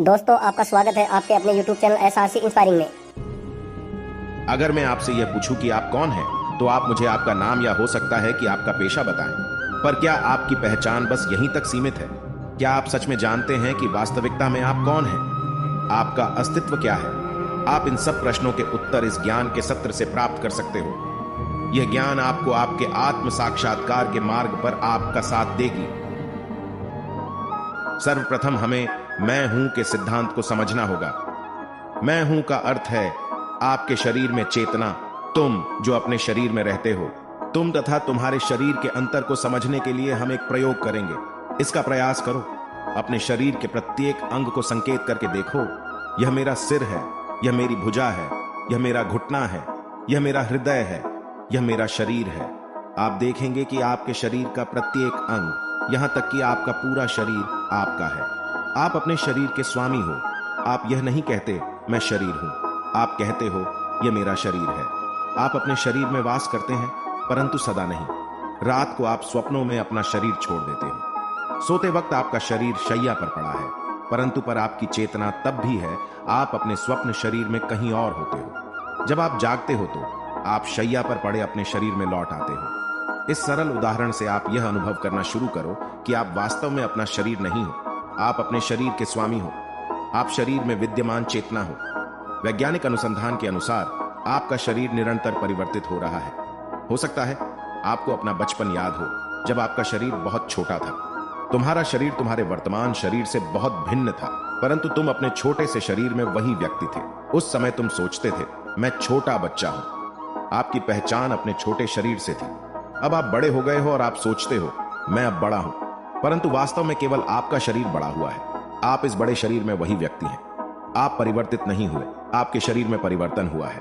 दोस्तों, आपका स्वागत है आपके अपने YouTube चैनल एसआरसी इंस्पायरिंग में। अगर मैं आपसे यह पूछूं कि आप कौन हैं, तो आप मुझे आपका नाम या हो सकता है कि आपका पेशा बताएं। पर क्या आपकी पहचान बस यहीं तक सीमित है? क्या आप सच में जानते हैं कि वास्तविकता में आप कौन हैं? आपका अस्तित्व क्या है? आप इन सब प्रश्नों के उत्तर इस ज्ञान के सत्र से प्राप्त कर सकते हो। यह ज्ञान आपको आपके आत्म साक्षात्कार के मार्ग पर आपका साथ देगी। सर्वप्रथम हमें मैं हूं के सिद्धांत को समझना होगा। मैं हूं का अर्थ है आपके शरीर में चेतना, तुम जो अपने शरीर में रहते हो। तुम तथा तुम्हारे शरीर के अंतर को समझने के लिए हम एक प्रयोग करेंगे। इसका प्रयास करो। अपने शरीर के प्रत्येक अंग को संकेत करके देखो। यह मेरा सिर है, यह मेरी भुजा है, यह मेरा घुटना है, यह मेरा हृदय है, यह मेरा शरीर है। आप देखेंगे कि आपके शरीर का प्रत्येक अंग, यहां तक कि आपका पूरा शरीर आपका है। आप अपने शरीर के स्वामी हो। आप यह नहीं कहते मैं शरीर हूं, आप कहते हो यह मेरा शरीर है। आप अपने शरीर में वास करते हैं, परंतु सदा नहीं। रात को आप स्वप्नों में अपना शरीर छोड़ देते हो। सोते वक्त आपका शरीर शैया पर पड़ा है, परंतु पर आपकी चेतना तब भी है। आप अपने स्वप्न शरीर में कहीं और होते हो। जब आप जागते हो तो आप शैया पर पड़े अपने शरीर में लौट आते हो। इस सरल उदाहरण से आप यह अनुभव करना शुरू करो कि आप वास्तव में अपना शरीर नहीं हो। आप अपने शरीर के स्वामी हो। आप शरीर में विद्यमान चेतना हो। वैज्ञानिक अनुसंधान के अनुसार आपका शरीर निरंतर परिवर्तित हो रहा है। हो सकता है आपको अपना बचपन याद हो, जब आपका शरीर बहुत छोटा था। तुम्हारा शरीर तुम्हारे वर्तमान शरीर से बहुत भिन्न था, परंतु तुम अपने छोटे से शरीर में वही व्यक्ति थे। उस समय तुम सोचते थे मैं छोटा बच्चा हूं। आपकी पहचान अपने छोटे शरीर से थी। अब आप बड़े हो गए हो और आप सोचते हो मैं अब बड़ा हूं, परंतु वास्तव में केवल आपका शरीर बड़ा हुआ है। आप इस बड़े शरीर में वही व्यक्ति हैं। आप परिवर्तित नहीं हुए, आपके शरीर में परिवर्तन हुआ है।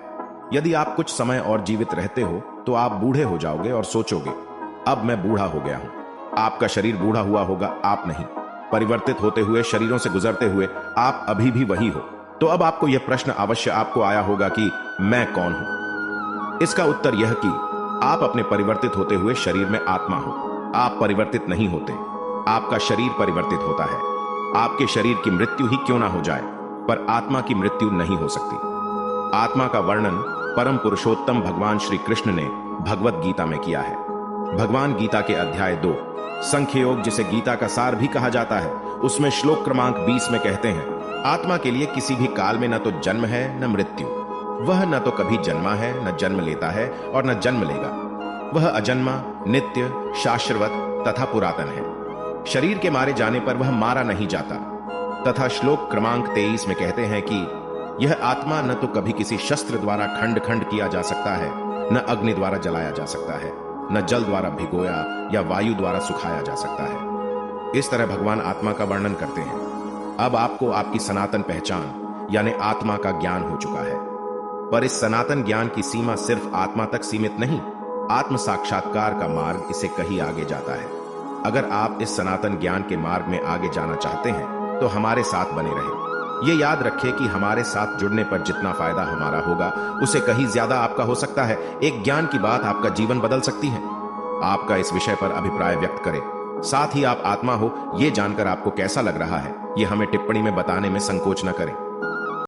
यदि आप कुछ समय और जीवित रहते हो तो आप बूढ़े हो जाओगे और सोचोगे अब मैं बूढ़ा हो गया हूं। आपका शरीर बूढ़ा हुआ होगा, आप नहीं। परिवर्तित होते हुए, शरीरों से गुजरते हुए आप अभी भी वही हो। तो अब आपको यह प्रश्न अवश्य आपको आया होगा कि मैं कौन हूं? इसका उत्तर यह कि आप अपने परिवर्तित होते हुए शरीर में आत्मा हो। आप परिवर्तित नहीं होते, आपका शरीर परिवर्तित होता है। आपके शरीर की मृत्यु ही क्यों ना हो जाए, पर आत्मा की मृत्यु नहीं हो सकती। आत्मा का वर्णन परम पुरुषोत्तम भगवान श्री कृष्ण ने भगवत गीता में किया है। भगवान गीता के अध्याय 2 संख्य योग, जिसे गीता का सार भी कहा जाता है, उसमें श्लोक क्रमांक 20 में कहते हैं आत्मा के लिए किसी भी काल में न तो जन्म है न मृत्यु। वह न तो कभी जन्मा है, न जन्म लेता है और न जन्म लेगा। वह अजन्मा, नित्य, शाश्वत तथा पुरातन है। शरीर के मारे जाने पर वह मारा नहीं जाता। तथा श्लोक क्रमांक 23 में कहते हैं कि यह आत्मा न तो कभी किसी शस्त्र द्वारा खंड खंड किया जा सकता है, न अग्नि द्वारा जलाया जा सकता है, न जल द्वारा भिगोया या वायु द्वारा सुखाया जा सकता है। इस तरह भगवान आत्मा का वर्णन करते हैं। अब आपको आपकी सनातन पहचान यानी आत्मा का ज्ञान हो चुका है। पर इस सनातन ज्ञान की सीमा सिर्फ आत्मा तक सीमित नहीं, आत्म साक्षात्कार का मार्ग इसे कहीं आगे जाता है। अगर आप इस सनातन ज्ञान के मार्ग में आगे जाना चाहते हैं तो हमारे साथ बने रहें। ये याद रखें कि हमारे साथ जुड़ने पर जितना फायदा हमारा होगा, उसे कहीं ज्यादा आपका हो सकता है। एक ज्ञान की बात आपका जीवन बदल सकती है। आपका इस विषय पर अभिप्राय व्यक्त करें। साथ ही आप आत्मा हो ये जानकर आपको कैसा लग रहा है, ये हमें टिप्पणी में बताने में संकोच न करें।